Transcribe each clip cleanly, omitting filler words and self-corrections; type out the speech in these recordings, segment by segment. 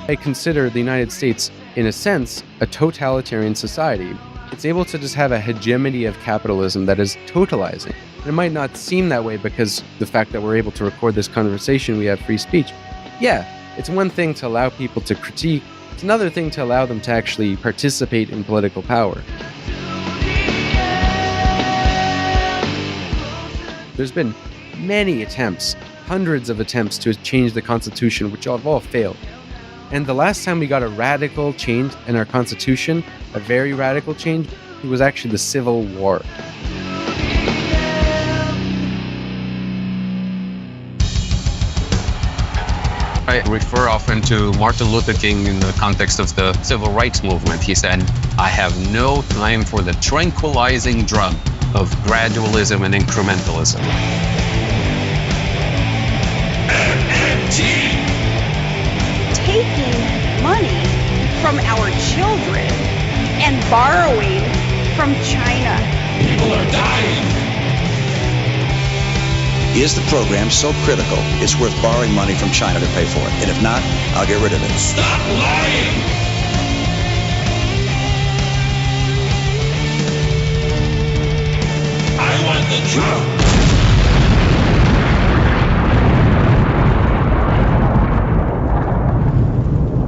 I consider the United States, in a sense, a totalitarian society. It's able to just have a hegemony of capitalism that is totalizing. And it might not seem that way because the fact that we're able to record this conversation, we have free speech. Yeah, it's one thing to allow people to critique. It's another thing to allow them to actually participate in political power. There's been many attempts, hundreds of attempts to change the Constitution, which have all failed. And the last time we got a radical change in our Constitution, a very radical change, it was actually the Civil War. I refer often to Martin Luther King in the context of the civil rights movement. He said, "I have no time for the tranquilizing drug of gradualism and incrementalism." MMT! Taking money from our children and borrowing from China. People are dying. Is the program so critical it's worth borrowing money from China to pay for it? And if not, I'll get rid of it. Stop lying! I want the truth!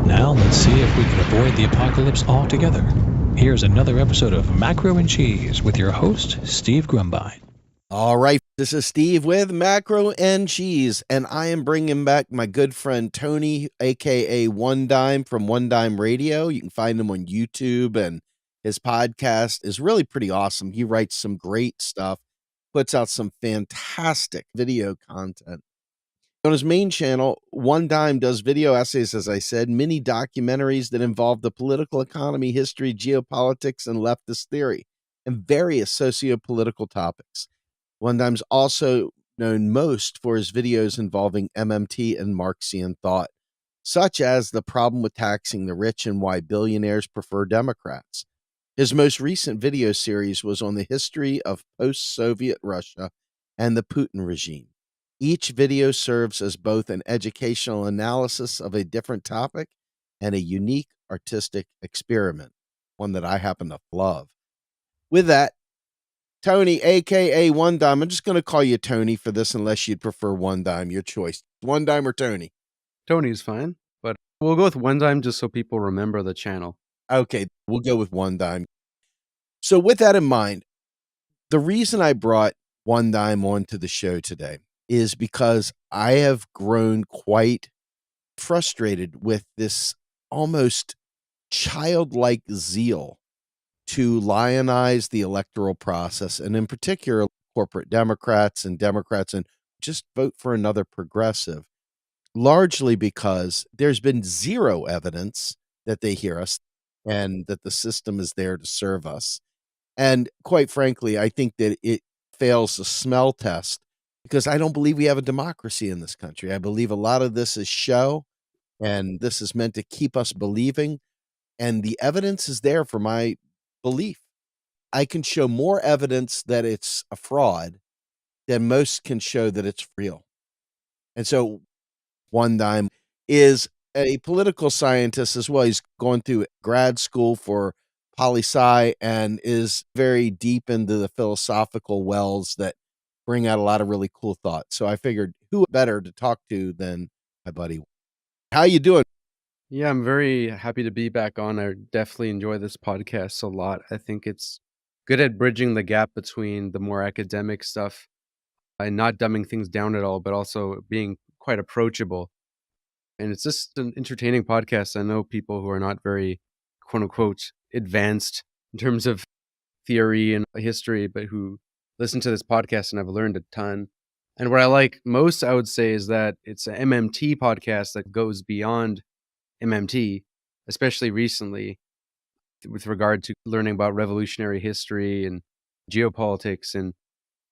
Now let's see if we can avoid the apocalypse altogether. Here's another episode of Macro and Cheese with your host, Steve Grumbine. All right, this is Steve with Macro and Cheese, and I am bringing back my good friend Tony, a.k.a. One Dime from One Dime Radio. You can find him on YouTube, and his podcast is really pretty awesome. He writes some great stuff, puts out some fantastic video content. On his main channel, One Dime does video essays, as I said, mini documentaries that involve the political economy, history, geopolitics, and leftist theory, and various socio-political topics. One Dime's also known most for his videos involving MMT and Marxian thought, such as the problem with taxing the rich and why billionaires prefer Democrats. His most recent video series was on the history of post-Soviet Russia and the Putin regime. Each video serves as both an educational analysis of a different topic and a unique artistic experiment, one that I happen to love. With that, Tony, a.k.a. One Dime. I'm just going to call you Tony for this unless you'd prefer One Dime. Your choice. One Dime or Tony? Tony's fine, but we'll go with One Dime just so people remember the channel. Okay, we'll go with One Dime. So with that in mind, the reason I brought One Dime onto the show today is because I have grown quite frustrated with this almost childlike zeal to lionize the electoral process, and in particular, corporate Democrats and just vote for another progressive, largely because there's been zero evidence that they hear us and that the system is there to serve us. And quite frankly, I think that it fails the smell test because I don't believe we have a democracy in this country. I believe a lot of this is show, and this is meant to keep us believing, and the evidence is there for my belief. I can show more evidence that it's a fraud than most can show that it's real. And so One Dime is a political scientist as well. He's going through grad school for poli-sci and is very deep into the philosophical wells that bring out a lot of really cool thoughts. So I figured who better to talk to than my buddy. How you doing? Yeah, I'm very happy to be back on. I definitely enjoy this podcast a lot. I think it's good at bridging the gap between the more academic stuff and not dumbing things down at all, but also being quite approachable. And it's just an entertaining podcast. I know people who are not very, quote unquote, advanced in terms of theory and history, but who listen to this podcast and have learned a ton. And what I like most, I would say, is that it's an MMT podcast that goes beyond MMT, especially recently with regard to learning about revolutionary history and geopolitics. And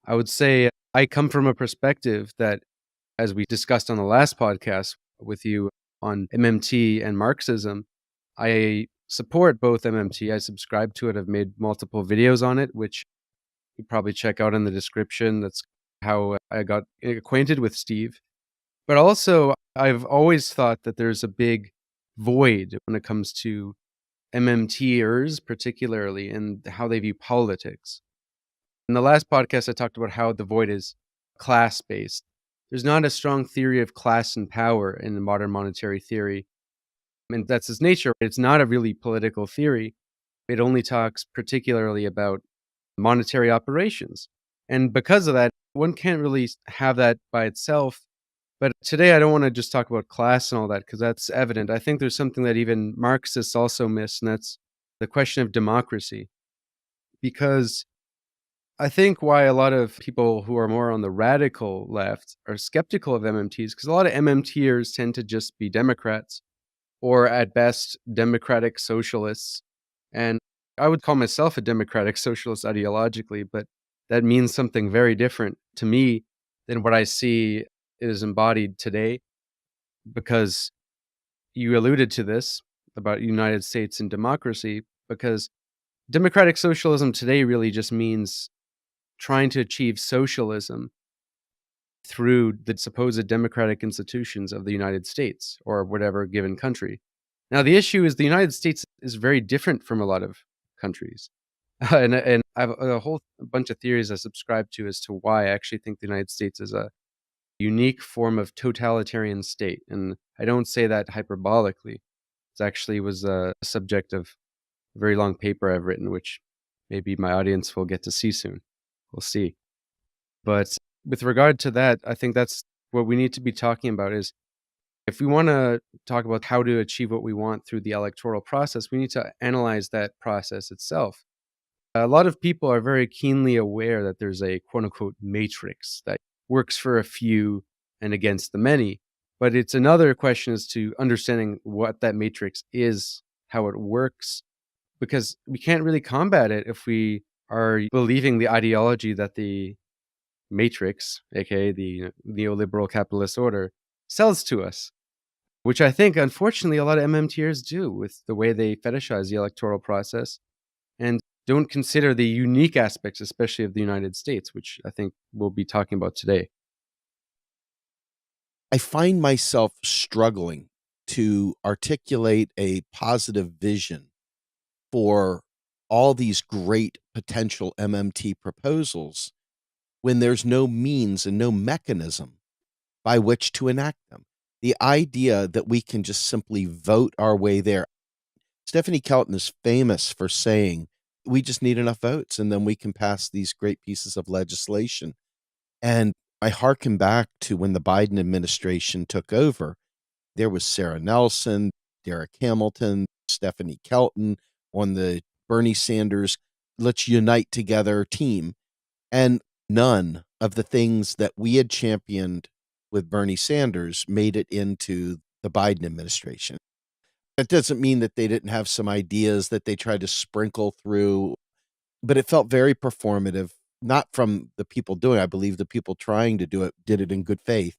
I would say I come from a perspective that, as we discussed on the last podcast with you on MMT and Marxism, I support both MMT. I subscribe to it. I've made multiple videos on it, which you probably check out in the description. That's how I got acquainted with Steve. But also, I've always thought that there's a big void when it comes to MMTers, particularly, and how they view politics. In the last podcast, I talked about how the void is class based. There's not a strong theory of class and power in the modern monetary theory. And that's its nature. It's not a really political theory. It only talks particularly about monetary operations. And because of that, one can't really have that by itself. But today, I don't want to just talk about class and all that because that's evident. I think there's something that even Marxists also miss, and that's the question of democracy. Because I think why a lot of people who are more on the radical left are skeptical of MMTs, because a lot of MMTers tend to just be Democrats or at best democratic socialists. And I would call myself a democratic socialist ideologically, but that means something very different to me than what I see is embodied today, because you alluded to this about United States and democracy, because democratic socialism today really just means trying to achieve socialism through the supposed democratic institutions of the United States or whatever given country. Now, the issue is the United States is very different from a lot of countries. And I have a whole bunch of theories I subscribe to as to why I actually think the United States is a unique form of totalitarian state. And I don't say that hyperbolically. It actually was a subject of a very long paper I've written, which maybe my audience will get to see soon. We'll see. But with regard to that, I think that's what we need to be talking about is if we want to talk about how to achieve what we want through the electoral process, we need to analyze that process itself. A lot of people are very keenly aware that there's a quote unquote matrix that works for a few and against the many. But it's another question as to understanding what that matrix is, how it works, because we can't really combat it if we are believing the ideology that the matrix, aka the neoliberal capitalist order, sells to us, which I think, unfortunately, a lot of MMTers do with the way they fetishize the electoral process and don't consider the unique aspects, especially of the United States, which I think we'll be talking about today. I find myself struggling to articulate a positive vision for all these great potential MMT proposals when there's no means and no mechanism by which to enact them. The idea that we can just simply vote our way there. Stephanie Kelton is famous for saying, we just need enough votes and then we can pass these great pieces of legislation. And I hearken back to when the Biden administration took over. There was Sarah Nelson, Derek Hamilton, Stephanie Kelton on the Bernie Sanders Let's Unite Together team. And none of the things that we had championed with Bernie Sanders made it into the Biden administration. That doesn't mean that they didn't have some ideas that they tried to sprinkle through, but it felt very performative, not from the people doing it. I believe the people trying to do it did it in good faith.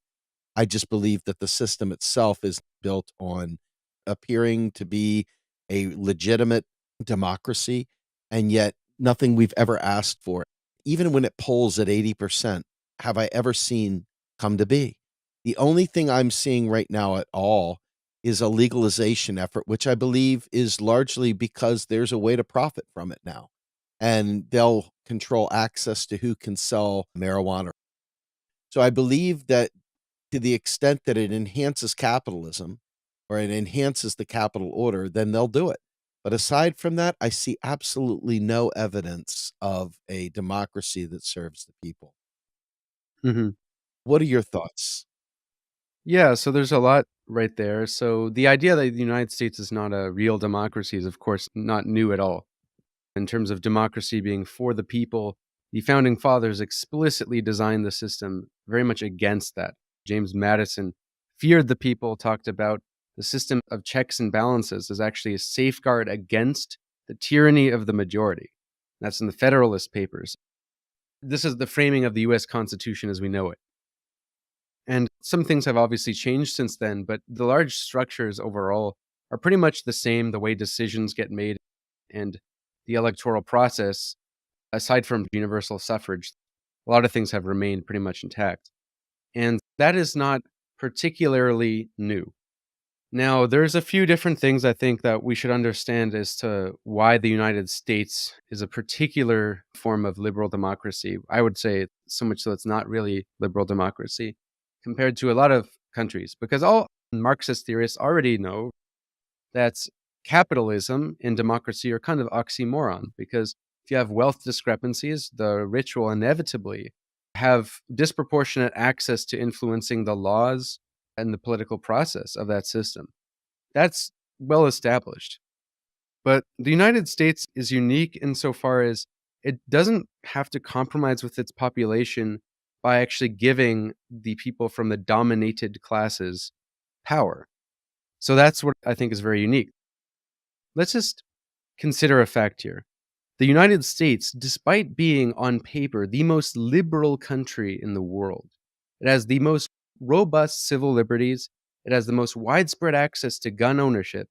I just believe that the system itself is built on appearing to be a legitimate democracy, and yet nothing we've ever asked for, even when it polls at 80%, have I ever seen come to be. The only thing I'm seeing right now at all is a legalization effort, which I believe is largely because there's a way to profit from it now. And they'll control access to who can sell marijuana. So I believe that to the extent that it enhances capitalism or it enhances the capital order, then they'll do it. But aside from that, I see absolutely no evidence of a democracy that serves the people. Mhm. What are your thoughts? Yeah, so there's a lot right there. So the idea that the United States is not a real democracy is, of course, not new at all. In terms of democracy being for the people, the founding fathers explicitly designed the system very much against that. James Madison feared the people, talked about the system of checks and balances as actually a safeguard against the tyranny of the majority. That's in the Federalist Papers. This is the framing of the US Constitution as we know it. And some things have obviously changed since then, but the large structures overall are pretty much the same, the way decisions get made and the electoral process, aside from universal suffrage, a lot of things have remained pretty much intact. And that is not particularly new. Now, there's a few different things I think that we should understand as to why the United States is a particular form of liberal democracy. I would say so much so it's not really liberal democracy compared to a lot of countries, because all Marxist theorists already know that capitalism and democracy are kind of oxymoron, because if you have wealth discrepancies, the rich will inevitably have disproportionate access to influencing the laws and the political process of that system. That's well established. But the United States is unique insofar as it doesn't have to compromise with its population by actually giving the people from the dominated classes power. So that's what I think is very unique. Let's just consider a fact here. The United States, despite being on paper the most liberal country in the world, it has the most robust civil liberties, it has the most widespread access to gun ownership,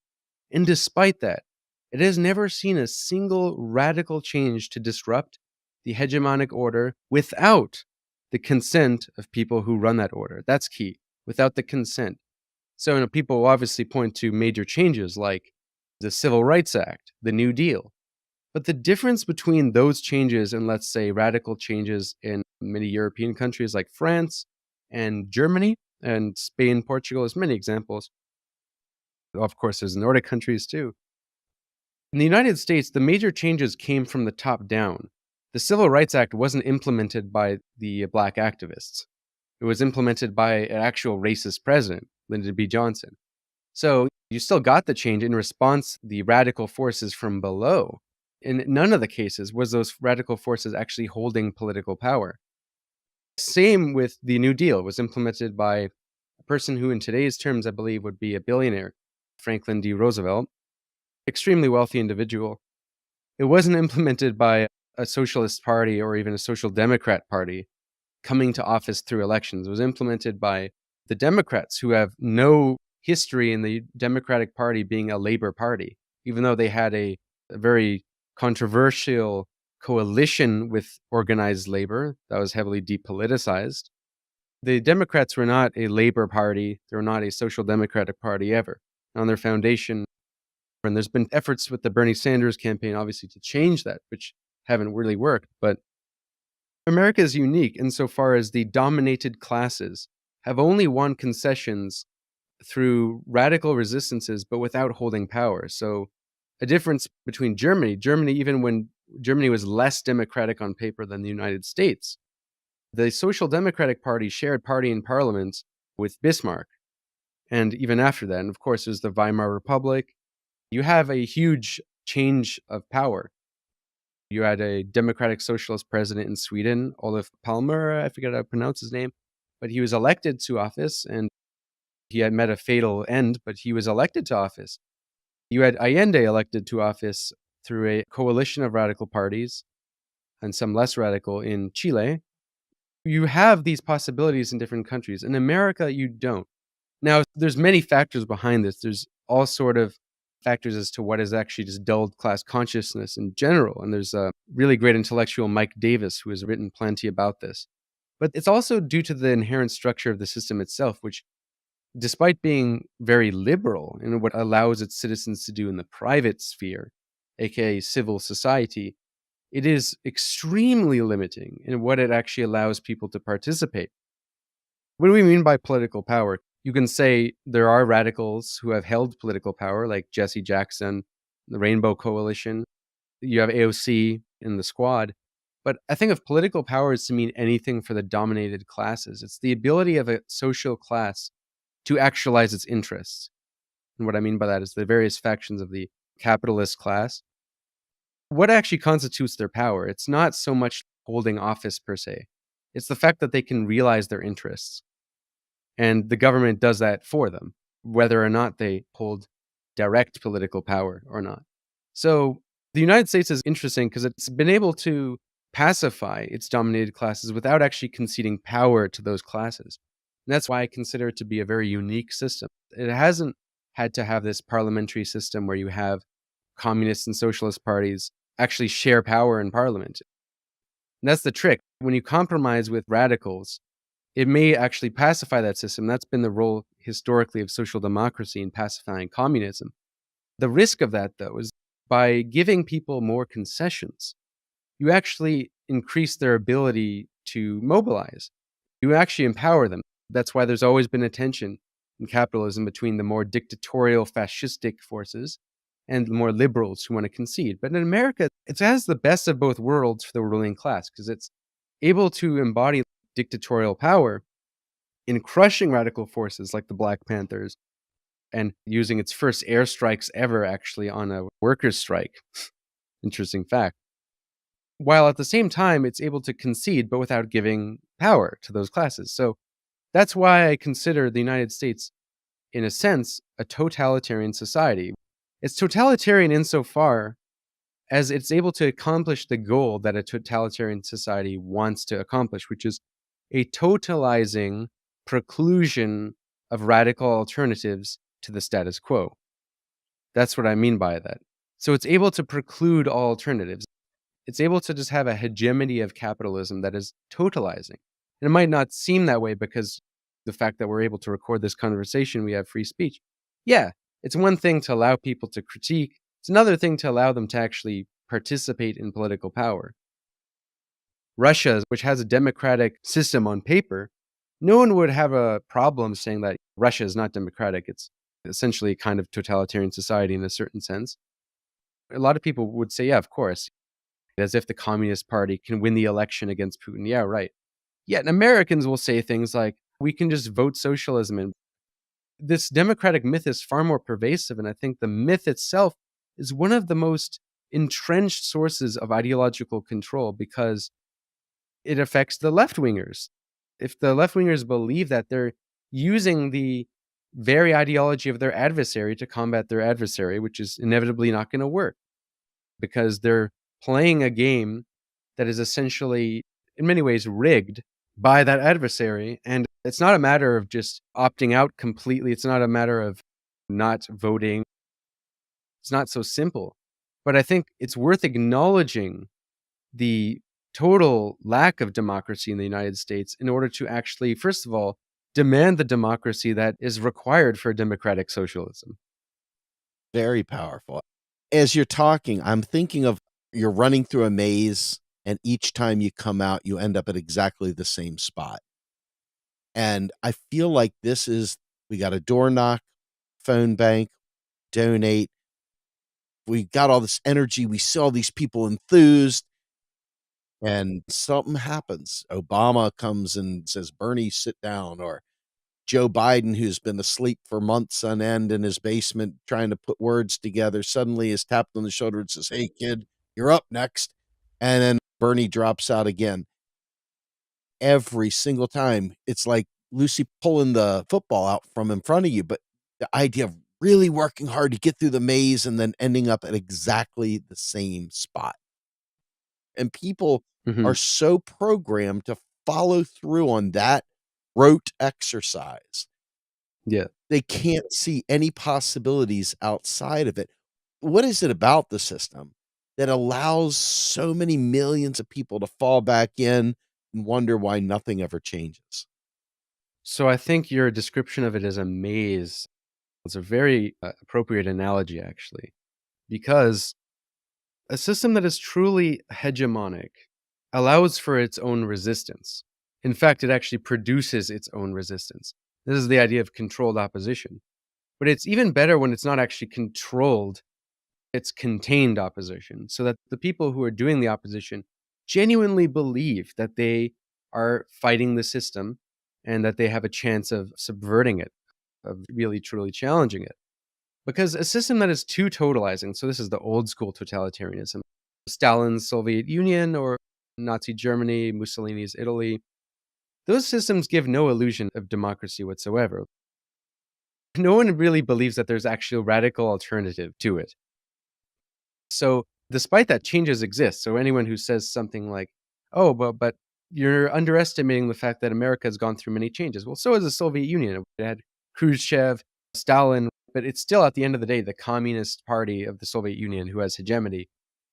and despite that, it has never seen a single radical change to disrupt the hegemonic order without the consent of people who run that order. That's key. Without the consent. So, people will obviously point to major changes like the Civil Rights Act, the New Deal. But the difference between those changes and, let's say, radical changes in many European countries like France and Germany and Spain, Portugal, there's many examples. Of course, there's Nordic countries too. In the United States, the major changes came from the top down. The Civil Rights Act wasn't implemented by the black activists. It was implemented by an actual racist president, Lyndon B. Johnson. So you still got the change in response the radical forces from below. In none of the cases was those radical forces actually holding political power. Same with the New Deal. It was implemented by a person who in today's terms I believe would be a billionaire, Franklin D. Roosevelt, extremely wealthy individual. It wasn't implemented by a socialist party or even a social democrat party coming to office through elections. It was implemented by the Democrats, who have no history in the Democratic Party being a labor party, even though they had a very controversial coalition with organized labor that was heavily depoliticized. The Democrats were not a labor party. They were not a social democratic party ever. On their foundation, and there's been efforts with the Bernie Sanders campaign, obviously, to change that, which haven't really worked. But America is unique insofar as the dominated classes have only won concessions through radical resistances, but without holding power. So a difference between Germany, even when Germany was less democratic on paper than the United States, the Social Democratic Party shared party in parliament with Bismarck. And even after that, and of course, there's the Weimar Republic. You have a huge change of power. You had a democratic socialist president in Sweden, Olof Palme, I forget how to pronounce his name, but he was elected to office and he had met a fatal end, but he was elected to office. You had Allende elected to office through a coalition of radical parties and some less radical in Chile. You have these possibilities in different countries. In America, you don't. Now, there's many factors behind this. There's all sort of factors as to what has actually just dulled class consciousness in general. And there's a really great intellectual, Mike Davis, who has written plenty about this. But it's also due to the inherent structure of the system itself, which, despite being very liberal in what allows its citizens to do in the private sphere, aka civil society, it is extremely limiting in what it actually allows people to participate. What do we mean by political power? You can say there are radicals who have held political power, like Jesse Jackson, the Rainbow Coalition. You have AOC in the Squad. But I think if political power is to mean anything for the dominated classes, it's the ability of a social class to actualize its interests. And what I mean by that is the various factions of the capitalist class. What actually constitutes their power? It's not so much holding office per se. It's the fact that they can realize their interests. And the government does that for them, whether or not they hold direct political power or not. So the United States is interesting because it's been able to pacify its dominated classes without actually conceding power to those classes. And that's why I consider it to be a very unique system. It hasn't had to have this parliamentary system where you have communist and socialist parties actually share power in parliament. And that's the trick. When you compromise with radicals, it may actually pacify that system. That's been the role historically of social democracy in pacifying communism. The risk of that, though, is by giving people more concessions, you actually increase their ability to mobilize. You actually empower them. That's why there's always been a tension in capitalism between the more dictatorial, fascistic forces and the more liberals who want to concede. But in America, it has the best of both worlds for the ruling class because it's able to embody dictatorial power in crushing radical forces like the Black Panthers and using its first airstrikes ever actually on a workers' strike. Interesting fact. While at the same time, it's able to concede, but without giving power to those classes. So that's why I consider the United States, in a sense, a totalitarian society. It's totalitarian insofar as it's able to accomplish the goal that a totalitarian society wants to accomplish, which is a totalizing preclusion of radical alternatives to the status quo. That's what I mean by that. So it's able to preclude all alternatives. It's able to just have a hegemony of capitalism that is totalizing. And it might not seem that way because the fact that we're able to record this conversation, we have free speech. Yeah, it's one thing to allow people to critique. It's another thing to allow them to actually participate in political power. Russia, which has a democratic system on paper, no one would have a problem saying that Russia is not democratic. It's essentially a kind of totalitarian society in a certain sense. A lot of people would say, yeah, of course, as if the Communist Party can win the election against Putin. Yeah, right. Yet Americans will say things like, we can just vote socialism. And this democratic myth is far more pervasive. And I think the myth itself is one of the most entrenched sources of ideological control because it affects the left-wingers. If the left-wingers believe that they're using the very ideology of their adversary to combat their adversary, which is inevitably not going to work because they're playing a game that is essentially, in many ways, rigged by that adversary. And it's not a matter of just opting out completely. It's not a matter of not voting. It's not so simple. But I think it's worth acknowledging the total lack of democracy in the United States in order to actually, first of all, demand the democracy that is required for democratic socialism. Very powerful. As you're talking, I'm thinking of you're running through a maze, and each time you come out, you end up at exactly the same spot. And I feel like this is we got a door knock, phone bank, donate. We got all this energy. We see all these people enthused, and something happens. Obama comes and says, Bernie, sit down. Or Joe Biden, who's been asleep for months on end in his basement trying to put words together, suddenly is tapped on the shoulder and says, hey, kid, you're up next. And then Bernie drops out again. Every single time, it's like Lucy pulling the football out from in front of you. But the idea of really working hard to get through the maze and then ending up at exactly the same spot. And people are so programmed to follow through on that rote exercise. Yeah. They can't see any possibilities outside of it. What is it about the system that allows so many millions of people to fall back in and wonder why nothing ever changes? So I think your description of it as a maze is a very appropriate analogy, actually, because a system that is truly hegemonic allows for its own resistance. In fact, it actually produces its own resistance. This is the idea of controlled opposition. But it's even better when it's not actually controlled, it's contained opposition, so that the people who are doing the opposition genuinely believe that they are fighting the system and that they have a chance of subverting it, of really truly challenging it. Because a system that is too totalizing, so this is the old school totalitarianism, Stalin's Soviet Union or Nazi Germany, Mussolini's Italy, those systems give no illusion of democracy whatsoever. No one really believes that there's actually a radical alternative to it. So despite that, changes exist. So anyone who says something like, oh, but you're underestimating the fact that America has gone through many changes. Well, so has the Soviet Union. It had Khrushchev, Stalin, but it's still, at the end of the day, the Communist Party of the Soviet Union who has hegemony.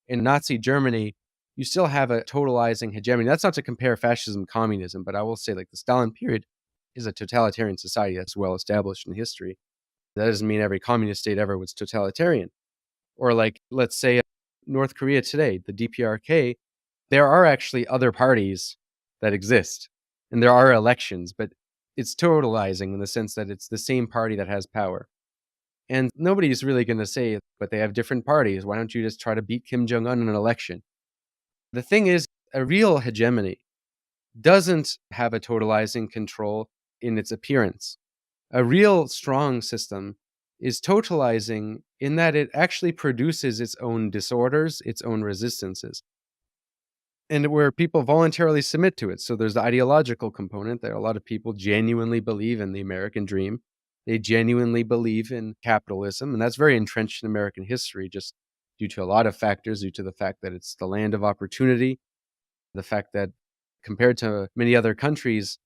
In Nazi Germany, you still have a totalizing hegemony. That's not to compare fascism, communism, but I will say like the Stalin period is a totalitarian society that's well established in history. That doesn't mean every communist state ever was totalitarian. Or like, let's say North Korea today, the DPRK, there are actually other parties that exist and there are elections, but it's totalizing in the sense that it's the same party that has power. And nobody's really going to say, but they have different parties. Why don't you just try to beat Kim Jong un in an election? The thing is, a real hegemony doesn't have a totalizing control in its appearance. A real strong system is totalizing in that it actually produces its own disorders, its own resistances, and where people voluntarily submit to it. So there's the ideological component that a lot of people genuinely believe in the American dream. They genuinely believe in capitalism, and that's very entrenched in American history, just due to a lot of factors, due to the fact that it's the land of opportunity, the fact that compared to many other countries,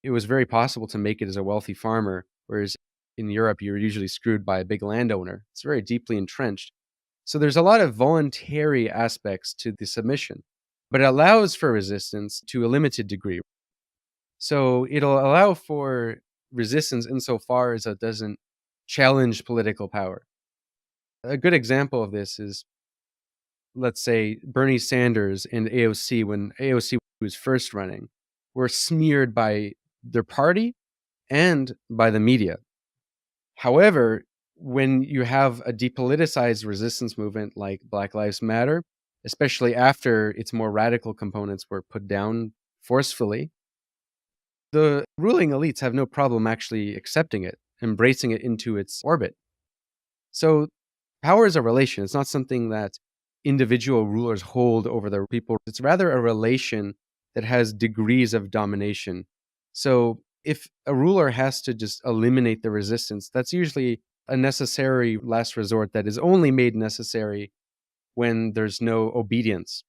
it was very possible to make it as a wealthy farmer, whereas in Europe, you're usually screwed by a big landowner. It's very deeply entrenched. So there's a lot of voluntary aspects to the submission, but it allows for resistance to a limited degree. So it'll allow for resistance insofar as it doesn't challenge political power. A good example of this is, let's say, Bernie Sanders and AOC, when AOC was first running, were smeared by their party and by the media. However, when you have a depoliticized resistance movement like Black Lives Matter, especially after its more radical components were put down forcefully, the ruling elites have no problem actually accepting it, embracing it into its orbit. So power is a relation. It's not something that individual rulers hold over their people. It's rather a relation that has degrees of domination. So if a ruler has to just eliminate the resistance, that's usually a necessary last resort that is only made necessary when there's no obedience.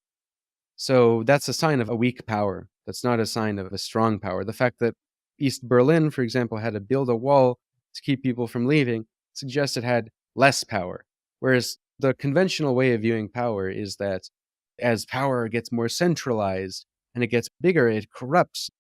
So that's a sign of a weak power. That's not a sign of a strong power. The fact that East Berlin, for example, had to build a wall to keep people from leaving suggests it had less power. Whereas the conventional way of viewing power is that as power gets more centralized and it gets bigger, it corrupts.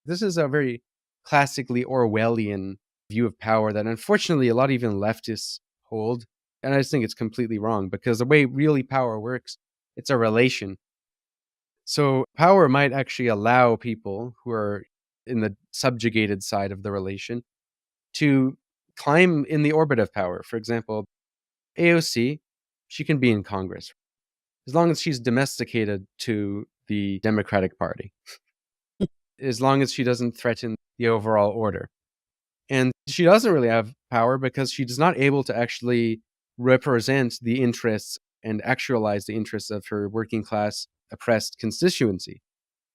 This is a very classically Orwellian view of power that unfortunately a lot of even leftists hold. And I just think it's completely wrong because the way really power works, it's a relation. So power might actually allow people who are in the subjugated side of the relation to climb in the orbit of power. For example, AOC, she can be in Congress as long as she's domesticated to the Democratic Party, as long as she doesn't threaten the overall order. And she doesn't really have power because she's not able to actually represent the interests and actualize the interests of her working class oppressed constituency.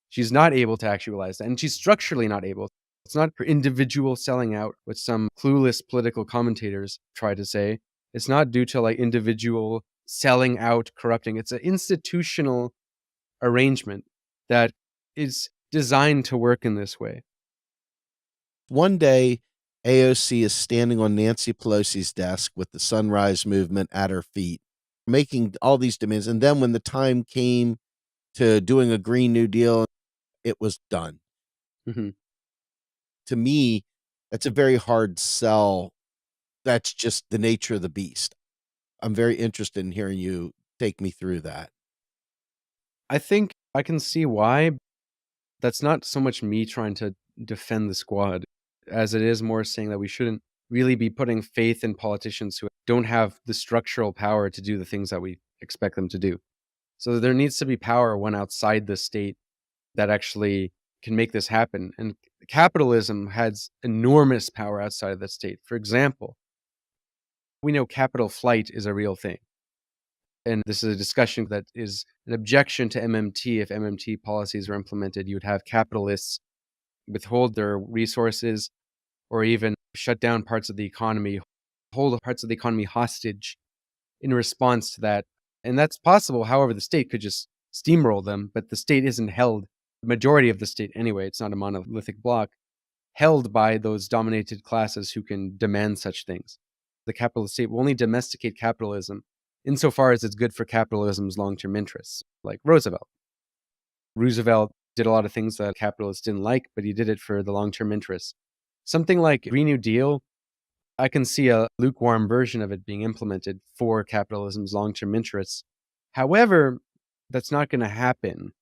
She's not able to actualize that, and she's structurally not able. It's not her individual selling out, what some clueless political commentators try to say. It's not due to like individual selling out, corrupting. It's an institutional arrangement that is designed to work in this way. One day, AOC is standing on Nancy Pelosi's desk with the Sunrise Movement at her feet, making all these demands. And then when the time came to doing a Green New Deal, it was done. Mm-hmm. To me, that's a very hard sell. That's just the nature of the beast. I'm very interested in hearing you take me through that. I think I can see why. That's not so much me trying to defend the squad as it is more saying that we shouldn't really be putting faith in politicians who don't have the structural power to do the things that we expect them to do. So there needs to be power when outside the state that actually can make this happen. And capitalism has enormous power outside of the state. For example, we know capital flight is a real thing. And this is a discussion that is an objection to MMT. If MMT policies were implemented, you would have capitalists withhold their resources or even shut down parts of the economy, hold parts of the economy hostage in response to that. And that's possible. However, the state could just steamroll them, but the state isn't held, the majority of the state anyway, it's not a monolithic block, held by those dominated classes who can demand such things. The capitalist state will only domesticate capitalism insofar as it's good for capitalism's long-term interests, like Roosevelt. Roosevelt did a lot of things that capitalists didn't like, but he did it for the long-term interests. Something like Green New Deal, I can see a lukewarm version of it being implemented for capitalism's long-term interests. However, that's not going to happen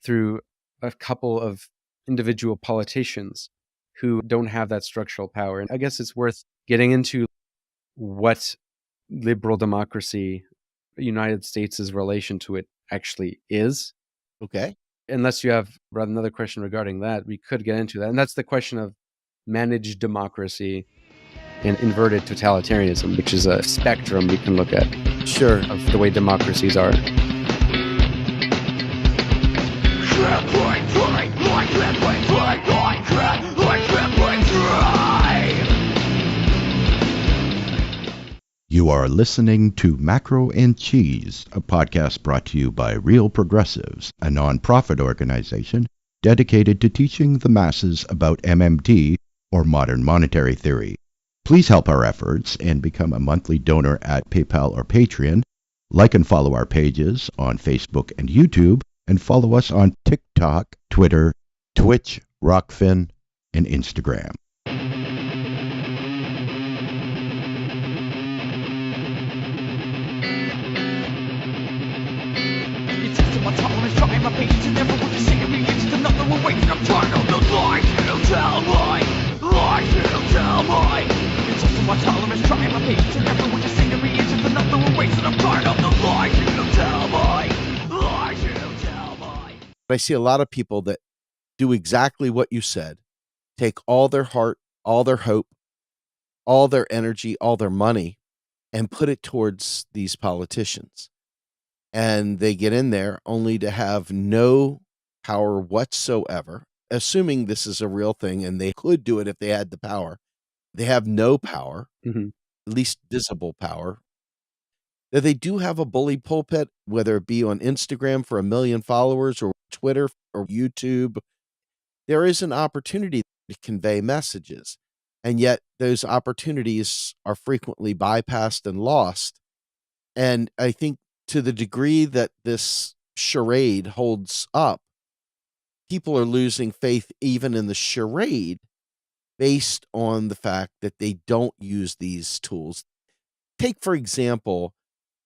through a couple of individual politicians who don't have that structural power. And I guess it's worth getting into what liberal democracy, the United States' relation to it actually is. Okay. Unless you have another question regarding that, we could get into that. And that's the question of managed democracy and inverted totalitarianism, which is a spectrum we can look at Sure. of the way democracies are. You are listening to Macro and Cheese, a podcast brought to you by Real Progressives, a nonprofit organization dedicated to teaching the masses about MMT, or modern monetary theory. Please help our efforts and become a monthly donor at PayPal or Patreon. Like and follow our pages on Facebook and YouTube, and follow us on TikTok, Twitter, Twitch, Rockfin, and Instagram. I see a lot of people that do exactly what you said, take all their heart, all their hope, all their energy, all their money, and put it towards these politicians. And they get in there only to have no power whatsoever, assuming this is a real thing and they could do it if they had the power. They have no power, Mm-hmm. at least visible power. That they do have a bully pulpit, whether it be on Instagram for 1 million followers or Twitter or YouTube. There is an opportunity to convey messages, and yet those opportunities are frequently bypassed and lost. And I think to the degree that this charade holds up, people are losing faith even in the charade based on the fact that they don't use these tools. Take, for example,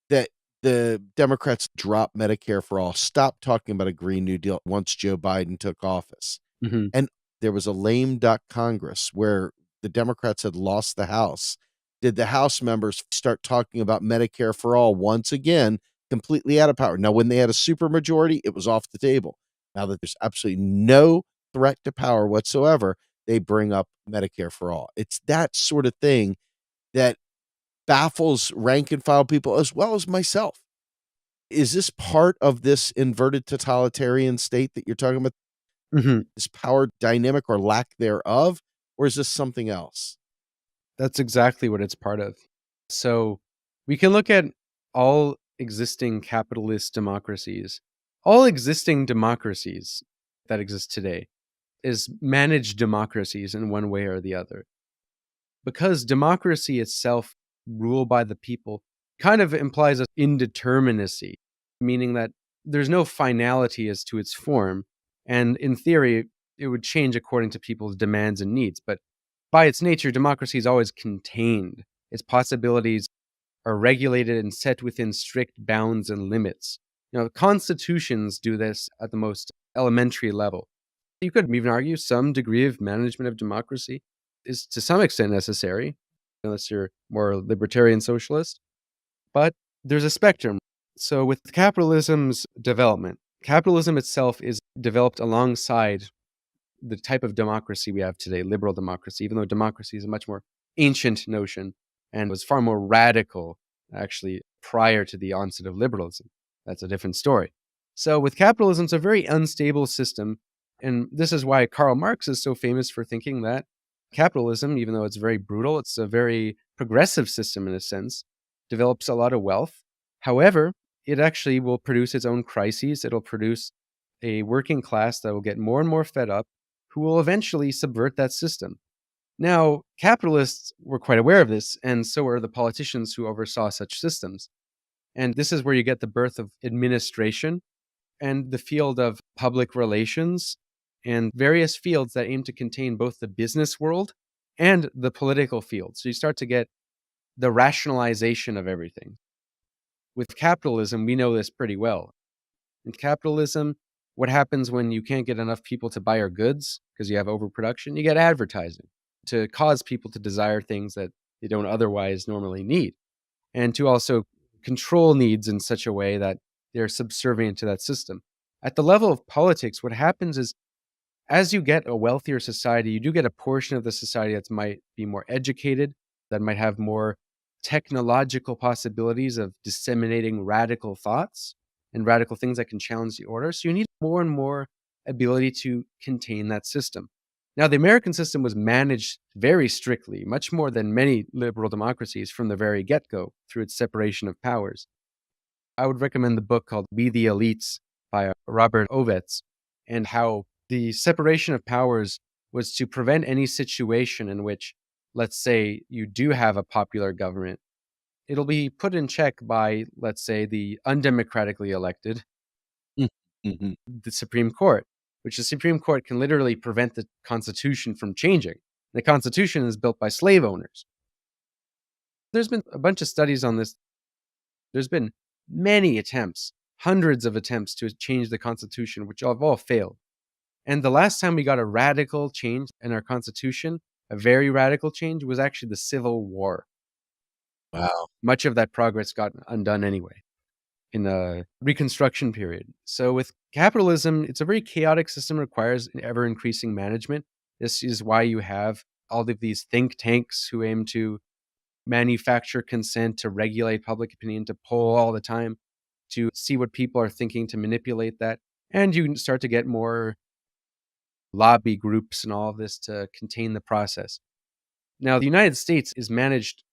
that the Democrats dropped Medicare for all, stopped talking about a Green New Deal once Joe Biden took office. Mm-hmm. And there was a lame duck Congress where the Democrats had lost the House. Did the House members start talking about Medicare for all once again, completely out of power? Now, when they had a supermajority, it was off the table. Now that there's absolutely no threat to power whatsoever, they bring up Medicare for all. It's that sort of thing that baffles rank and file people as well as myself. Is this part of this inverted totalitarian state that you're talking about? Mm-hmm. This power dynamic or lack thereof? Or is this something else? That's exactly what it's part of. So we can look at all existing capitalist democracies. All existing democracies that exist today is managed democracies in one way or the other. Because democracy itself, rule by the people, kind of implies an indeterminacy, meaning that there's no finality as to its form. And in theory, it would change according to people's demands and needs. But by its nature, democracy is always contained. Its possibilities are regulated and set within strict bounds and limits. Constitutions do this at the most elementary level. You could even argue some degree of management of democracy is to some extent necessary, unless you're more libertarian socialist. But there's a spectrum. So with capitalism's development, capitalism itself is developed alongside the type of democracy we have today, liberal democracy, even though democracy is a much more ancient notion and was far more radical, actually, prior to the onset of liberalism. That's a different story. So with capitalism, it's a very unstable system. And this is why Karl Marx is so famous for thinking that capitalism, even though it's very brutal, it's a very progressive system in a sense, develops a lot of wealth. However, it actually will produce its own crises. It'll produce a working class that will get more and more fed up, who will eventually subvert that system. Now, capitalists were quite aware of this, and so are the politicians who oversaw such systems. And this is where you get the birth of administration and the field of public relations and various fields that aim to contain both the business world and the political field. So you start to get the rationalization of everything. With capitalism, we know this pretty well. In capitalism, what happens when you can't get enough people to buy your goods because you have overproduction? You get advertising to cause people to desire things that they don't otherwise normally need, and to also control needs in such a way that they're subservient to that system. At the level of politics, what happens is as you get a wealthier society, you do get a portion of the society that might be more educated, that might have more technological possibilities of disseminating radical thoughts and radical things that can challenge the order. So you need more and more ability to contain that system. Now, the American system was managed very strictly, much more than many liberal democracies from the very get-go through its separation of powers. I would recommend the book called We the Elites by Robert Ovitz, and how the separation of powers was to prevent any situation in which, let's say, you do have a popular government. It'll be put in check by, let's say, the undemocratically elected, Mhm. the Supreme Court, which the Supreme Court can literally prevent the Constitution from changing. The Constitution is built by slave owners. There's been a bunch of studies on this. There's been many attempts, hundreds of attempts to change the Constitution, which have all failed. And the last time we got a radical change in our Constitution, a very radical change, was actually the Civil War. Wow. Much of that progress got undone anyway in the Reconstruction period. So with capitalism, it's a very chaotic system, requires ever increasing management. This is why you have all of these think tanks who aim to manufacture consent, to regulate public opinion, to poll all the time, to see what people are thinking, to manipulate that. And you start to get more lobby groups and all of this to contain the process. Now, the United States is managed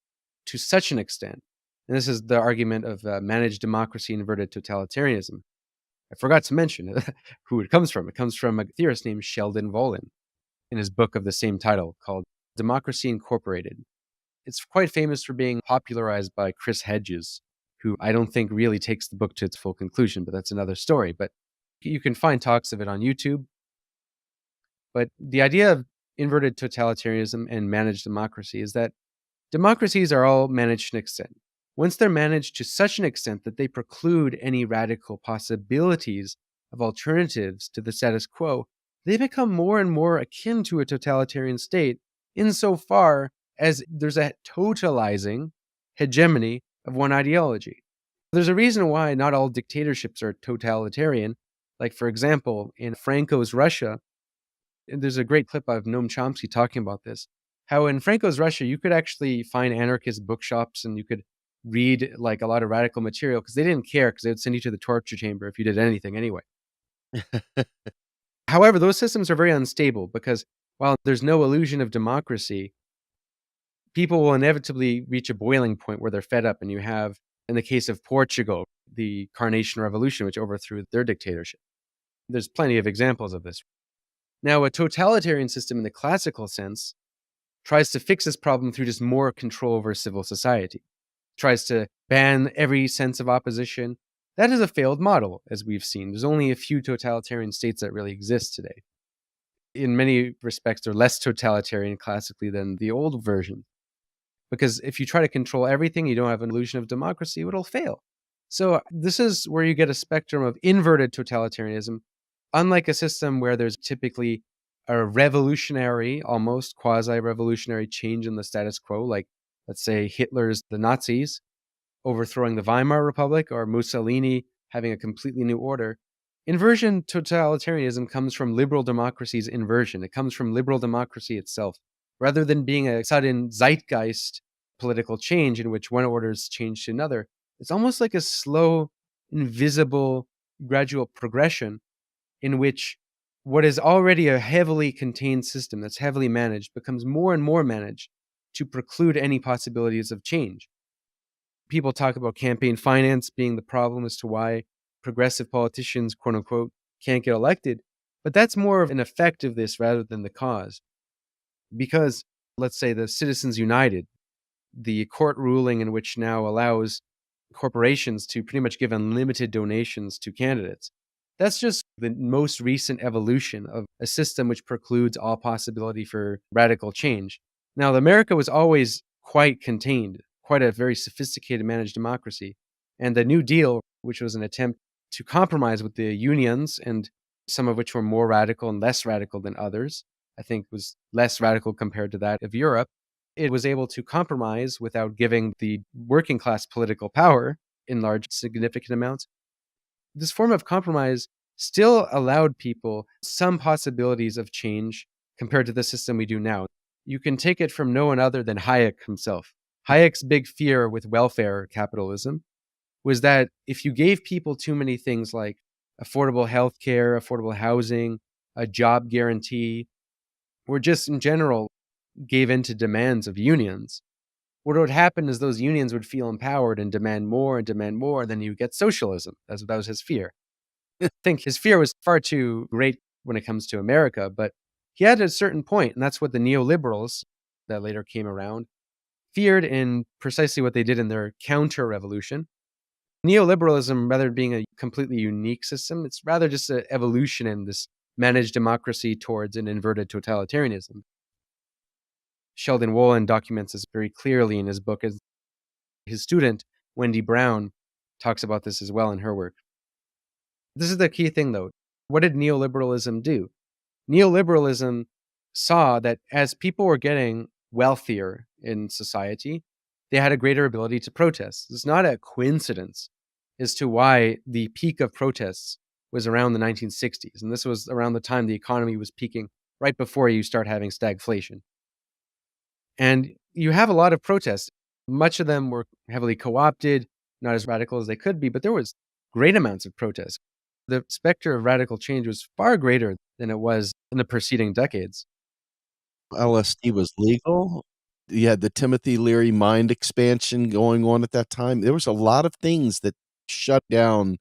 to such an extent, and this is the argument of managed democracy inverted totalitarianism. I forgot to mention who it comes from. It comes from a theorist named Sheldon Volin in his book of the same title called Democracy Incorporated. It's quite famous for being popularized by Chris Hedges, who I don't think really takes the book to its full conclusion, but that's another story. But you can find talks of it on YouTube. But the idea of inverted totalitarianism and managed democracy is that democracies are all managed to an extent. Once they're managed to such an extent that they preclude any radical possibilities of alternatives to the status quo, they become more and more akin to a totalitarian state insofar as there's a totalizing hegemony of one ideology. There's a reason why not all dictatorships are totalitarian. Like, for example, in Franco's Russia, and there's a great clip of Noam Chomsky talking about this, how in Franco's Russia, you could actually find anarchist bookshops and you could read like a lot of radical material because they didn't care, because they would send you to the torture chamber if you did anything anyway. However, those systems are very unstable because while there's no illusion of democracy, people will inevitably reach a boiling point where they're fed up. And you have, in the case of Portugal, the Carnation Revolution, which overthrew their dictatorship. There's plenty of examples of this. Now, a totalitarian system in the classical sense tries to fix this problem through just more control over civil society, tries to ban every sense of opposition. That is a failed model, as we've seen. There's only a few totalitarian states that really exist today. In many respects, they're less totalitarian classically than the old version. Because if you try to control everything, you don't have an illusion of democracy, it'll fail. So this is where you get a spectrum of inverted totalitarianism, unlike a system where there's typically a revolutionary, almost quasi-revolutionary change in the status quo, like, let's say, Hitler's the Nazis overthrowing the Weimar Republic, or Mussolini having a completely new order. Inversion totalitarianism comes from liberal democracy's inversion. It comes from liberal democracy itself, rather than being a sudden zeitgeist political change in which one order is changed to another. It's almost like a slow, invisible, gradual progression in which what is already a heavily contained system that's heavily managed becomes more and more managed to preclude any possibilities of change. People talk about campaign finance being the problem as to why progressive politicians, quote unquote, can't get elected. But that's more of an effect of this rather than the cause. Because, let's say, the Citizens United, the court ruling in which now allows corporations to pretty much give unlimited donations to candidates. That's just the most recent evolution of a system which precludes all possibility for radical change. Now, America was always quite contained, quite a very sophisticated managed democracy. And the New Deal, which was an attempt to compromise with the unions, and some of which were more radical and less radical than others, I think was less radical compared to that of Europe. It was able to compromise without giving the working class political power in large, significant amounts. This form of compromise still allowed people some possibilities of change compared to the system we do now. You can take it from no one other than Hayek himself. Hayek's big fear with welfare capitalism was that if you gave people too many things like affordable healthcare, affordable housing, a job guarantee, or just in general gave in to demands of unions, what would happen is those unions would feel empowered and demand more, and then you get socialism. That was his fear. I think his fear was far too great when it comes to America, but he had a certain point, and that's what the neoliberals that later came around feared in precisely what they did in their counter-revolution. Neoliberalism, rather than being a completely unique system, it's rather just an evolution in this managed democracy towards an inverted totalitarianism. Sheldon Wolin documents this very clearly in his book. As his student, Wendy Brown, talks about this as well in her work. This is the key thing, though. What did neoliberalism do? Neoliberalism saw that as people were getting wealthier in society, they had a greater ability to protest. It's not a coincidence as to why the peak of protests was around the 1960s. And this was around the time the economy was peaking, right before you start having stagflation. And you have a lot of protests. Much of them were heavily co-opted, not as radical as they could be, but there was great amounts of protest. The specter of radical change was far greater than it was in the preceding decades. LSD was legal. You had the Timothy Leary mind expansion going on at that time. There was a lot of things that shut down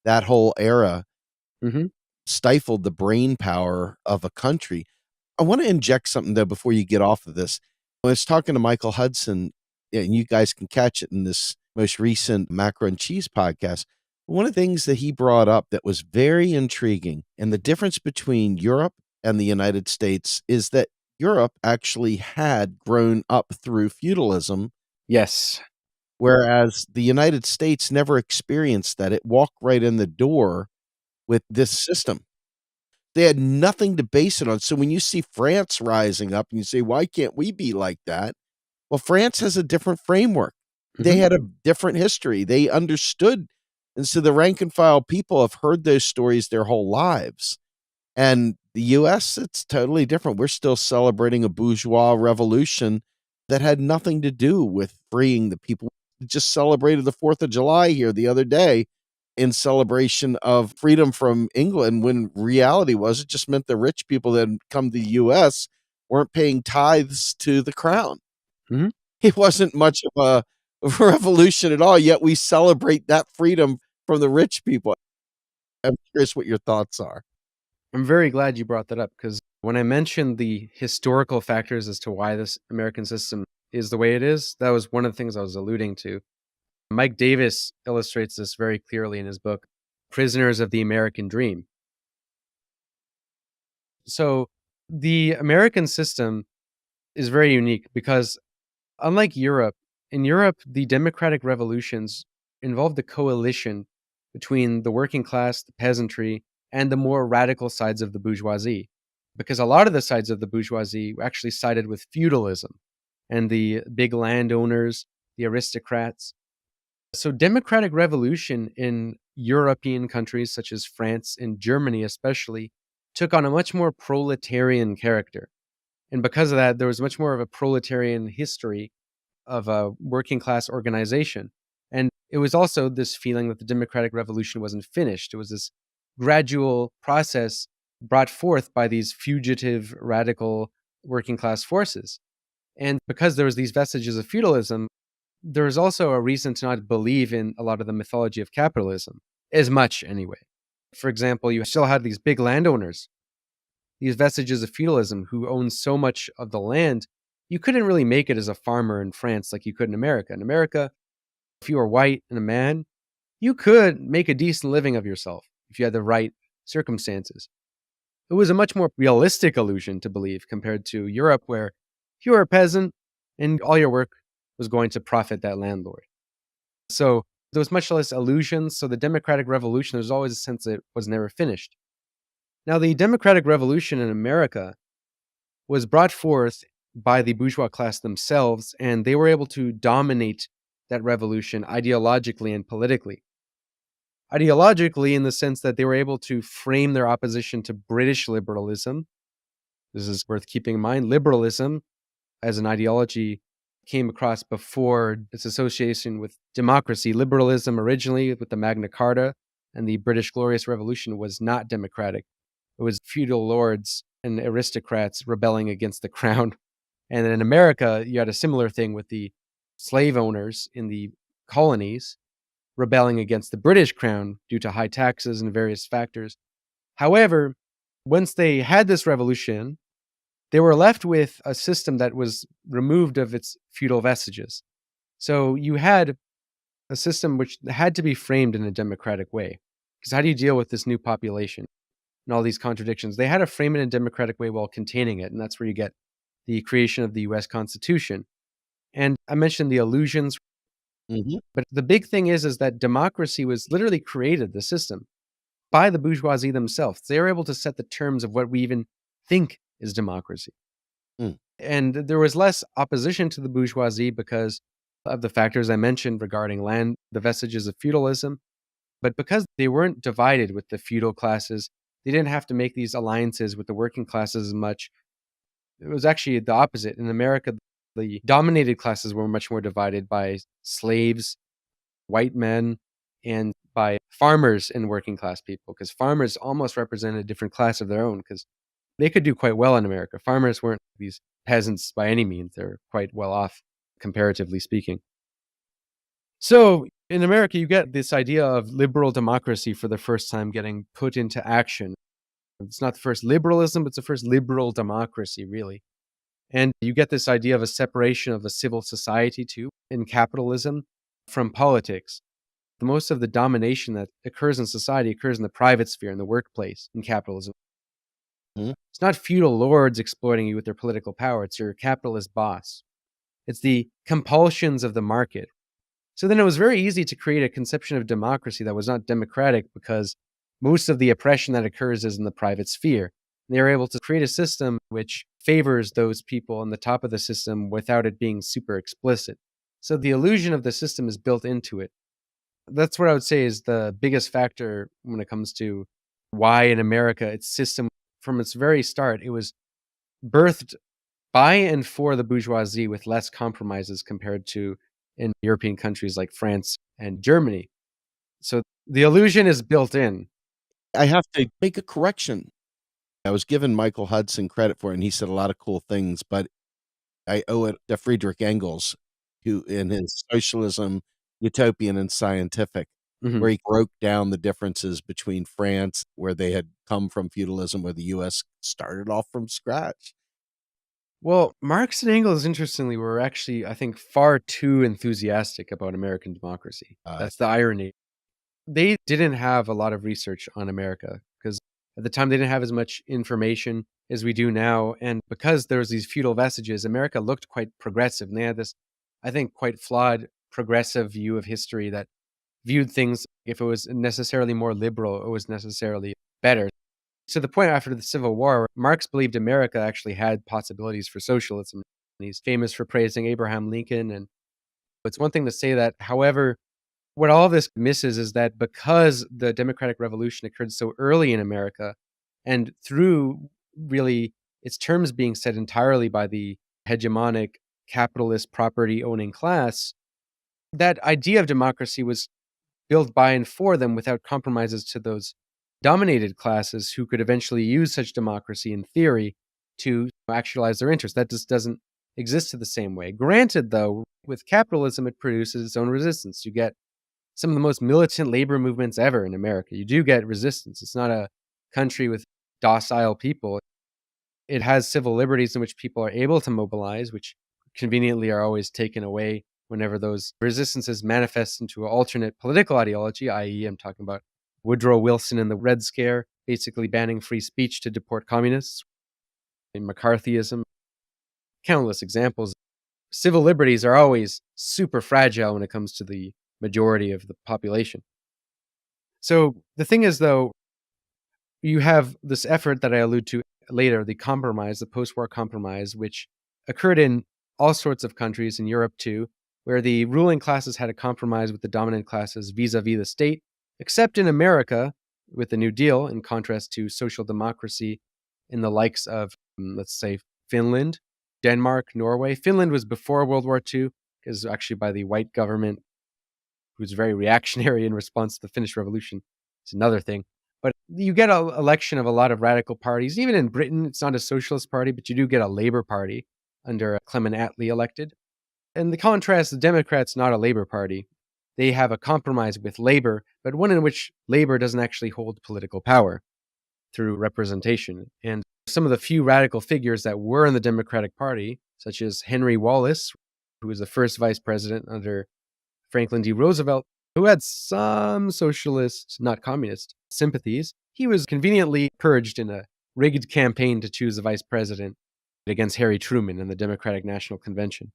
that whole era, Mm-hmm. stifled the brain power of a country. I want to inject something, though, before you get off of this. I was talking to Michael Hudson, and you guys can catch it in this most recent Macro and Cheese podcast. One of the things that he brought up that was very intriguing, and the difference between Europe and the United States, is that Europe actually had grown up through feudalism, Yes. whereas the United States never experienced that. It walked right in the door with this system. They had nothing to base it on. So when you see France rising up and you say, why can't we be like that? Well, France has a different framework. They Mhm. had a different history. They understood. And so the rank and file people have heard those stories their whole lives. And the US, it's totally different. We're still celebrating a bourgeois revolution that had nothing to do with freeing the people. We just celebrated the 4th of July here the other day in celebration of freedom from England, when reality was it just meant the rich people that had come to the US weren't paying tithes to the crown. Mhm. It wasn't much of a revolution at all, yet we celebrate that freedom from the rich people. I'm curious what your thoughts are. I'm very glad you brought that up, because when I mentioned the historical factors as to why this American system is the way it is, that was one of the things I was alluding to. Mike Davis illustrates this very clearly in his book, Prisoners of the American Dream. So the American system is very unique because, unlike Europe, in Europe, the democratic revolutions involved a coalition between the working class, the peasantry, and the more radical sides of the bourgeoisie. Because a lot of the sides of the bourgeoisie actually sided with feudalism and the big landowners, the aristocrats. So, democratic revolution in European countries such as France and Germany, especially, took on a much more proletarian character. And because of that, there was much more of a proletarian history of a working class organization. And it was also this feeling that the democratic revolution wasn't finished. It was this gradual process brought forth by these fugitive radical working class forces. And because there was these vestiges of feudalism, there was also a reason to not believe in a lot of the mythology of capitalism, as much anyway. For example, you still had these big landowners, these vestiges of feudalism who owned so much of the land. You couldn't really make it as a farmer in France like you could in America. In America, if you were white and a man, you could make a decent living of yourself if you had the right circumstances. It was a much more realistic illusion to believe compared to Europe, where you were a peasant and all your work was going to profit that landlord. So there was much less illusions. So the democratic revolution, there's always a sense that it was never finished. Now, the democratic revolution in America was brought forth by the bourgeois class themselves, and they were able to dominate that revolution ideologically and politically. Ideologically, in the sense that they were able to frame their opposition to British liberalism. This is worth keeping in mind. Liberalism as an ideology came across before its association with democracy. Liberalism originally with the Magna Carta and the British Glorious Revolution was not democratic. It was feudal lords and aristocrats rebelling against the crown. And in America, you had a similar thing with the slave owners in the colonies rebelling against the British crown due to high taxes and various factors. However, once they had this revolution, they were left with a system that was removed of its feudal vestiges. So you had a system which had to be framed in a democratic way. Because how do you deal with this new population and all these contradictions? They had to frame it in a democratic way while containing it. And that's where you get the creation of the US Constitution. And I mentioned the illusions, but the big thing is that democracy was literally created, the system, by the bourgeoisie themselves. They were able to set the terms of what we even think is democracy. Mm. And there was less opposition to the bourgeoisie because of the factors I mentioned regarding land, the vestiges of feudalism. But because they weren't divided with the feudal classes, they didn't have to make these alliances with the working classes as much. It was actually the opposite. In America, the dominated classes were much more divided by slaves, white men, and by farmers and working class people, because farmers almost represented a different class of their own, because they could do quite well in America. Farmers weren't these peasants by any means. They're quite well off, comparatively speaking. So in America, you get this idea of liberal democracy for the first time getting put into action. It's not the first liberalism, but it's the first liberal democracy, really. And you get this idea of a separation of a civil society, too, in capitalism from politics. Most of the domination that occurs in society occurs in the private sphere, in the workplace, in capitalism. It's not feudal lords exploiting you with their political power. It's your capitalist boss. It's the compulsions of the market. So then it was very easy to create a conception of democracy that was not democratic because most of the oppression that occurs is in the private sphere. They were able to create a system which favors those people on the top of the system without it being super explicit. So the illusion of the system is built into it. That's what I would say is the biggest factor when it comes to why in America its system, from its very start, it was birthed by and for the bourgeoisie with less compromises compared to in European countries like France and Germany. So the illusion is built in. I have to make a correction. I was giving Michael Hudson credit for it, and he said a lot of cool things, but I owe it to Friedrich Engels, who in his Socialism, Utopian and Scientific, Mhm. where he broke down the differences between France, where they had come from feudalism, where the US started off from scratch. Well, Marx and Engels, interestingly, were actually, I think, far too enthusiastic about American democracy. That's the irony. They didn't have a lot of research on America because at the time they didn't have as much information as we do now. And because there was these feudal vestiges, America looked quite progressive. And they had this, I think, quite flawed progressive view of history that viewed things, if it was necessarily more liberal, it was necessarily better. To the point after the Civil War, Marx believed America actually had possibilities for socialism. And he's famous for praising Abraham Lincoln. And it's one thing to say that, however, what all this misses is that because the democratic revolution occurred so early in America and through really its terms being set entirely by the hegemonic capitalist property owning class, that idea of democracy was built by and for them without compromises to those dominated classes who could eventually use such democracy in theory to actualize their interests. That just doesn't exist in the same way. Granted, though, with capitalism, it produces its own resistance. You get some of the most militant labor movements ever in America. You do get resistance. It's not a country with docile people. It has civil liberties in which people are able to mobilize, which conveniently are always taken away whenever those resistances manifest into an alternate political ideology, i.e., I'm talking about Woodrow Wilson and the Red Scare, basically banning free speech to deport communists, and McCarthyism, countless examples. Civil liberties are always super fragile when it comes to the majority of the population. So the thing is, though, you have this effort that I allude to later, the compromise, the post-war compromise, which occurred in all sorts of countries, in Europe too, where the ruling classes had a compromise with the dominant classes vis-a-vis the state, except in America with the New Deal, in contrast to social democracy in the likes of, let's say, Finland, Denmark, Norway. Finland was before World War II, is actually by the white government, who's very reactionary in response to the Finnish Revolution. It's another thing. But you get an election of a lot of radical parties. Even in Britain, it's not a socialist party, but you do get a Labour Party under Clement Attlee elected. And the contrast, the Democrats, not a Labour Party. They have a compromise with Labour, but one in which Labour doesn't actually hold political power through representation. And some of the few radical figures that were in the Democratic Party, such as Henry Wallace, who was the first vice president under Franklin D. Roosevelt, who had some socialist, not communist, sympathies, he was conveniently purged in a rigged campaign to choose the vice president against Harry Truman in the Democratic National Convention.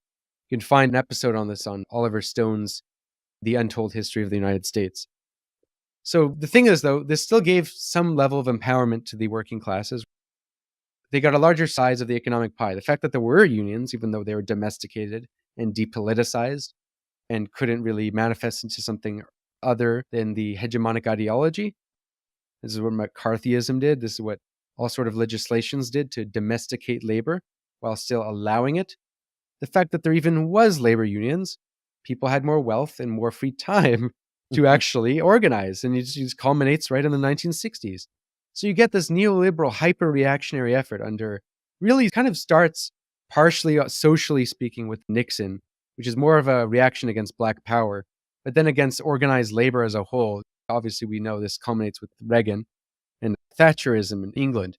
You can find an episode on this on Oliver Stone's The Untold History of the United States. So the thing is, though, this still gave some level of empowerment to the working classes. They got a larger size of the economic pie. The fact that there were unions, even though they were domesticated and depoliticized, and couldn't really manifest into something other than the hegemonic ideology. This is what McCarthyism did. This is what all sort of legislations did to domesticate labor while still allowing it. The fact that there even was labor unions, people had more wealth and more free time to actually organize. And it just culminates right in the 1960s. So you get this neoliberal hyper-reactionary effort under, really kind of starts partially socially speaking with Nixon, which is more of a reaction against Black power, but then against organized labor as a whole. Obviously, we know this culminates with Reagan and Thatcherism in England.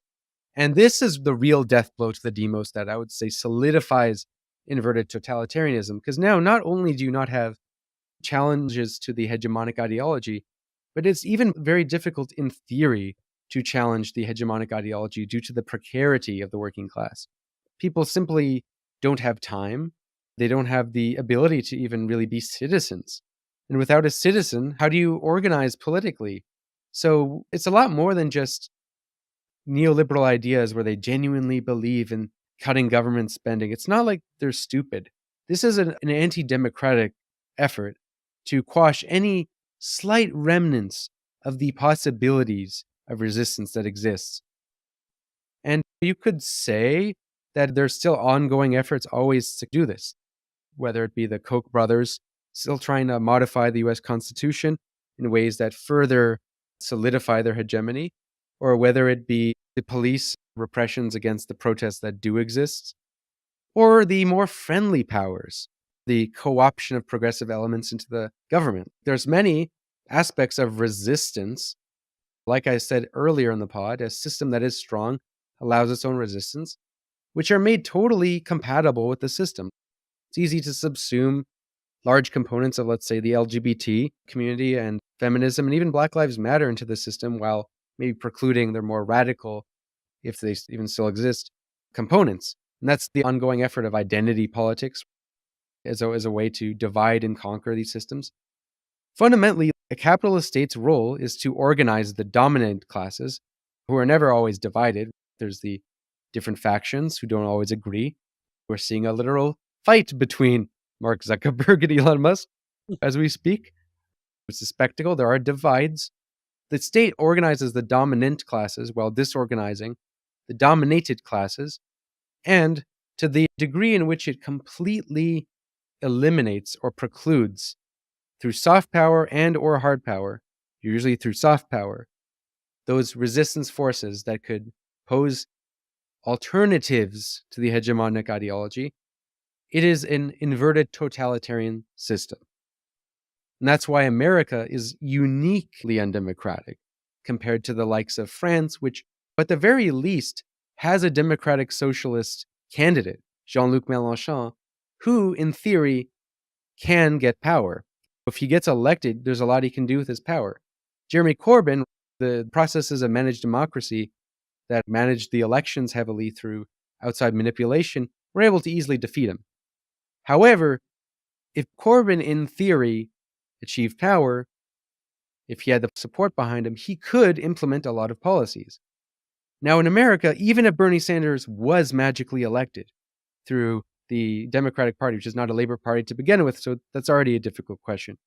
And this is the real death blow to the demos that I would say solidifies inverted totalitarianism, because now not only do you not have challenges to the hegemonic ideology, but it's even very difficult in theory to challenge the hegemonic ideology due to the precarity of the working class. People simply don't have time. They don't have the ability to even really be citizens. And without a citizen, how do you organize politically? So it's a lot more than just neoliberal ideas where they genuinely believe in cutting government spending. It's not like they're stupid. This is an anti-democratic effort to quash any slight remnants of the possibilities of resistance that exists. And you could say that there's still ongoing efforts always to do this, whether it be the Koch brothers still trying to modify the US Constitution in ways that further solidify their hegemony, or whether it be the police repressions against the protests that do exist, or the more friendly powers, the co-option of progressive elements into the government. There's many aspects of resistance. Like I said earlier in the pod, a system that is strong allows its own resistance, which are made totally compatible with the system. It's easy to subsume large components of, let's say, the LGBT community and feminism and even Black Lives Matter into the system, while maybe precluding their more radical, if they even still exist, components. And that's the ongoing effort of identity politics as a way to divide and conquer these systems. Fundamentally, a capitalist state's role is to organize the dominant classes, who are never always divided. There's the different factions who don't always agree. We're seeing a literal fight between Mark Zuckerberg and Elon Musk as we speak. It's a spectacle. There are divides. The state organizes the dominant classes while disorganizing the dominated classes, and to the degree in which it completely eliminates or precludes through soft power and or hard power, usually through soft power, those resistance forces that could pose alternatives to the hegemonic ideology. It is an inverted totalitarian system. And that's why America is uniquely undemocratic compared to the likes of France, which, at the very least, has a democratic socialist candidate, Jean-Luc Mélenchon, who, in theory, can get power. If he gets elected, there's a lot he can do with his power. Jeremy Corbyn, the processes of managed democracy that managed the elections heavily through outside manipulation, were able to easily defeat him. However, if Corbyn, in theory, achieved power, if he had the support behind him, he could implement a lot of policies. Now, in America, even if Bernie Sanders was magically elected through the Democratic Party, which is not a Labor Party to begin with, so that's already a difficult question.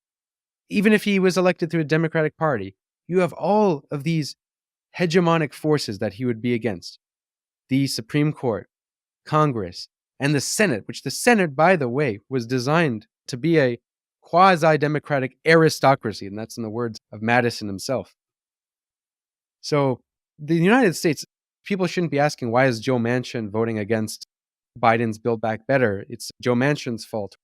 Even if he was elected through a Democratic Party, you have all of these hegemonic forces that he would be against. The Supreme Court, Congress, and the Senate, which the Senate, by the way, was designed to be a quasi-democratic aristocracy, and that's in the words of Madison himself. So the United States, people shouldn't be asking, why is Joe Manchin voting against Biden's Build Back Better? It's Joe Manchin's fault.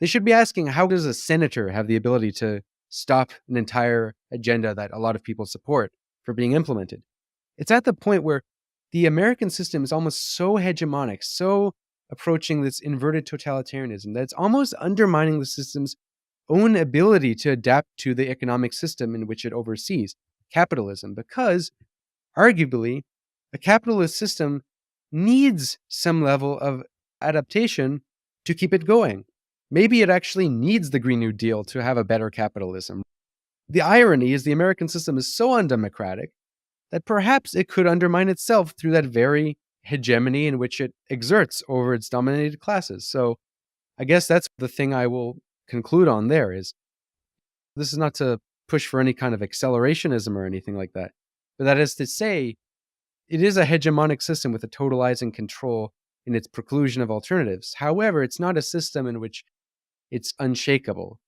They should be asking, how does a senator have the ability to stop an entire agenda that a lot of people support from being implemented? It's at the point where the American system is almost so hegemonic, so approaching this inverted totalitarianism, that it's almost undermining the system's own ability to adapt to the economic system in which it oversees, capitalism, because arguably a capitalist system needs some level of adaptation to keep it going. Maybe it actually needs the Green New Deal to have a better capitalism. The irony is the American system is so undemocratic that perhaps it could undermine itself through that very hegemony in which it exerts over its dominated classes. So I guess that's the thing I will conclude on there is this is not to push for any kind of accelerationism or anything like that, but that is to say it is a hegemonic system with a totalizing control in its preclusion of alternatives. However, it's not a system in which it's unshakable.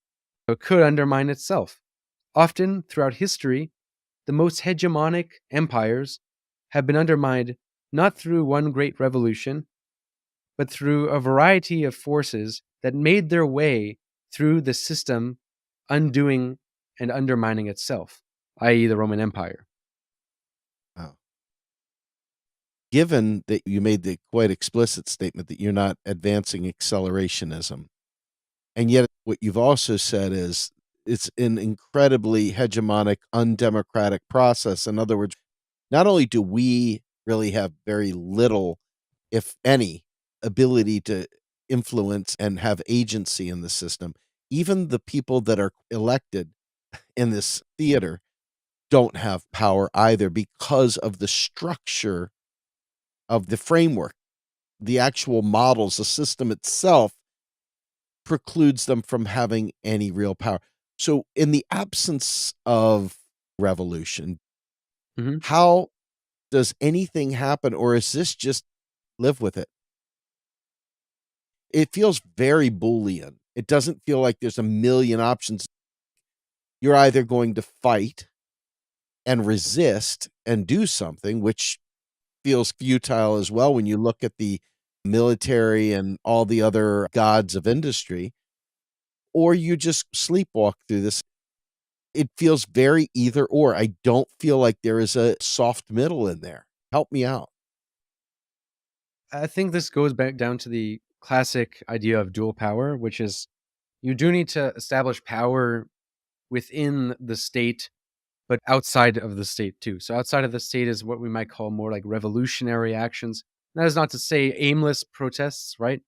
It could undermine itself. Often throughout history, the most hegemonic empires have been undermined not through one great revolution, but through a variety of forces that made their way through the system, undoing and undermining itself, i.e., the Roman Empire. Wow. Given that you made the quite explicit statement that you're not advancing accelerationism, and yet what you've also said is it's an incredibly hegemonic, undemocratic process. In other words, not only do we really have very little, if any, ability to influence and have agency in the system, even the people that are elected in this theater don't have power either because of the structure of the framework, the actual models, the system itself precludes them from having any real power. So, in the absence of revolution, Mhm. how does anything happen, or is this just live with it? It feels very Boolean. It doesn't feel like there's a million options. You're either going to fight and resist and do something, which feels futile as well when you look at the military and all the other gods of industry, or you just sleepwalk through this. It feels very either or. I don't feel like there is a soft middle in there. Help me out. I think this goes back down to the classic idea of dual power, which is you do need to establish power within the state, but outside of the state too. So outside of the state is what we might call more like revolutionary actions. That is not to say aimless protests, right?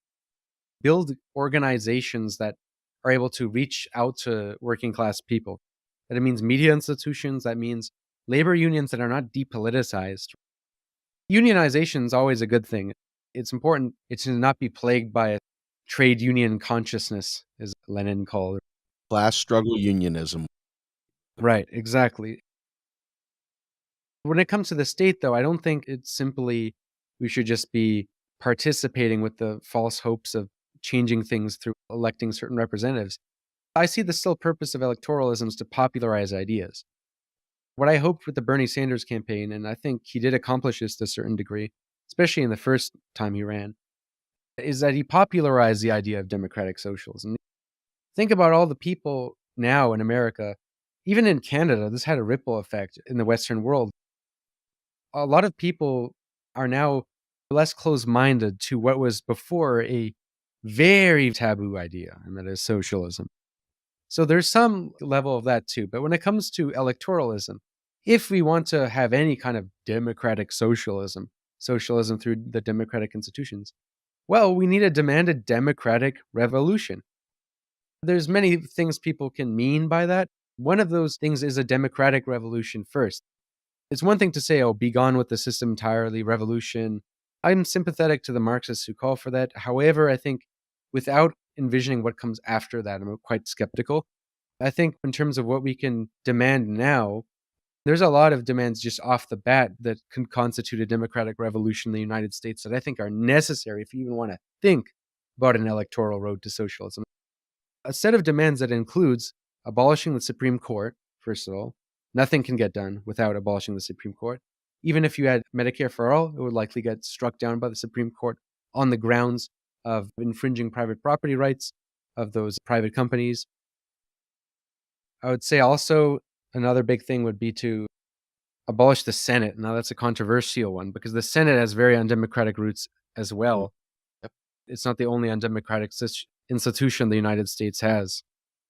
Build organizations that are able to reach out to working class people. That it means media institutions, that means labor unions that are not depoliticized. Unionization is always a good thing. It's important it to not be plagued by a trade union consciousness, as Lenin called it. Class struggle unionism. Right, exactly. When it comes to the state, though, I don't think it's simply we should just be participating with the false hopes of changing things through electing certain representatives. I see the still purpose of electoralism is to popularize ideas. What I hoped with the Bernie Sanders campaign, and I think he did accomplish this to a certain degree, especially in the first time he ran, is that he popularized the idea of democratic socialism. Think about all the people now in America, even in Canada, this had a ripple effect in the Western world. A lot of people are now less closed-minded to what was before a very taboo idea, and that is socialism. So there's some level of that too. But when it comes to electoralism, if we want to have any kind of democratic socialism, socialism through the democratic institutions, well, we need to demand a democratic revolution. There's many things people can mean by that. One of those things is a democratic revolution first. It's one thing to say, oh, be gone with the system entirely, revolution. I'm sympathetic to the Marxists who call for that. However, I think without envisioning what comes after that, I'm quite skeptical. I think in terms of what we can demand now, there's a lot of demands just off the bat that can constitute a democratic revolution in the United States that I think are necessary if you even want to think about an electoral road to socialism. A set of demands that includes abolishing the Supreme Court, first of all. Nothing can get done without abolishing the Supreme Court. Even if you had Medicare for all, it would likely get struck down by the Supreme Court on the grounds of infringing private property rights of those private companies. I would say also another big thing would be to abolish the Senate. Now, that's a controversial one because the Senate has very undemocratic roots as well. Yep. It's not the only undemocratic institution the United States has.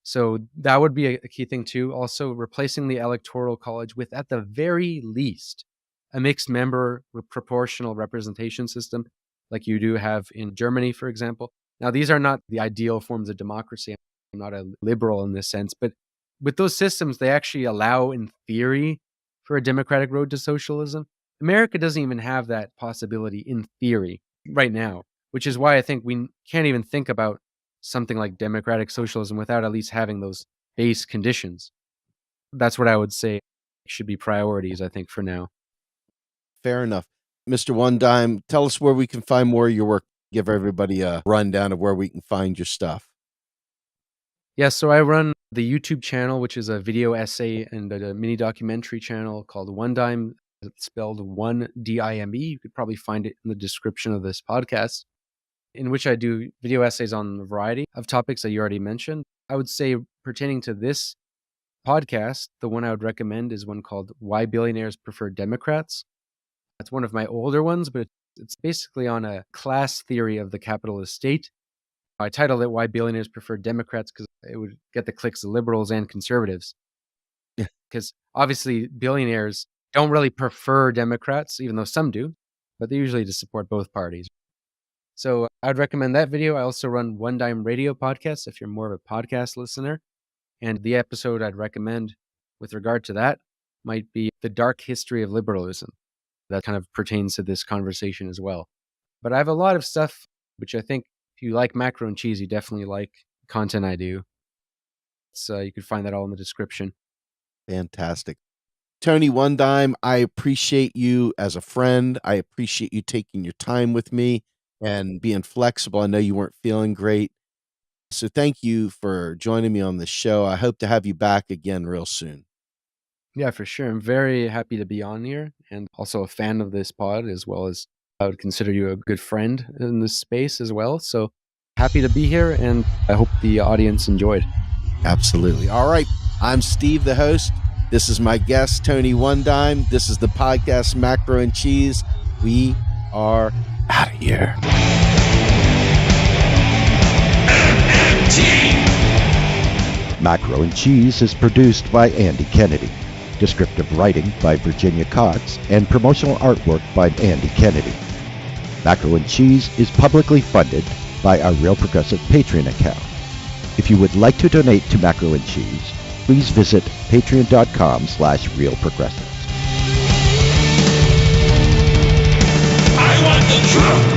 So that would be a key thing too. Also, replacing the Electoral College with, at the very least, a mixed member proportional representation system like you do have in Germany, for example. Now, these are not the ideal forms of democracy. I'm not a liberal in this sense, but with those systems, they actually allow, in theory, for a democratic road to socialism. America doesn't even have that possibility in theory right now, which is why I think we can't even think about something like democratic socialism without at least having those base conditions. That's what I would say should be priorities, I think, for now. Fair enough. Mr. One Dime, tell us where we can find more of your work. Give everybody a rundown of where we can find your stuff. Yeah, so I run the YouTube channel, which is a video essay and a mini documentary channel called One Dime. It's spelled 1DIME. You could probably find it in the description of this podcast, in which I do video essays on a variety of topics that you already mentioned. I would say pertaining to this podcast, the one I would recommend is one called Why Billionaires Prefer Democrats. That's one of my older ones, but it's basically on a class theory of the capitalist state. I titled it Why Billionaires Prefer Democrats because it would get the clicks of liberals and conservatives. Because obviously billionaires don't really prefer Democrats, even though some do, but they usually just support both parties. So I'd recommend that video. I also run One Dime Radio podcast if you're more of a podcast listener. And the episode I'd recommend with regard to that might be The Dark History of Liberalism. That kind of pertains to this conversation as well. But I have a lot of stuff, which I think if you like Macro and Cheese, you definitely like content I do. So you can find that all in the description. Fantastic. Tony One Dime, I appreciate you as a friend. I appreciate you taking your time with me and being flexible. I know you weren't feeling great. So thank you for joining me on the show. I hope to have you back again real soon. Yeah, for sure. I'm very happy to be on here and also a fan of this pod, as well as I would consider you a good friend in this space as well. So happy to be here, and I hope the audience enjoyed. Absolutely. All right. I'm Steve, the host. This is my guest, Tony One Dime. This is the podcast Macro and Cheese. We are out of here. Macro and Cheese is produced by Andy Kennedy. Descriptive writing by Virginia Cox and promotional artwork by Andy Kennedy. Macro and Cheese is publicly funded by our Real Progressive Patreon account. If you would like to donate to Macro and Cheese, please visit patreon.com/realprogressives. I want the truth.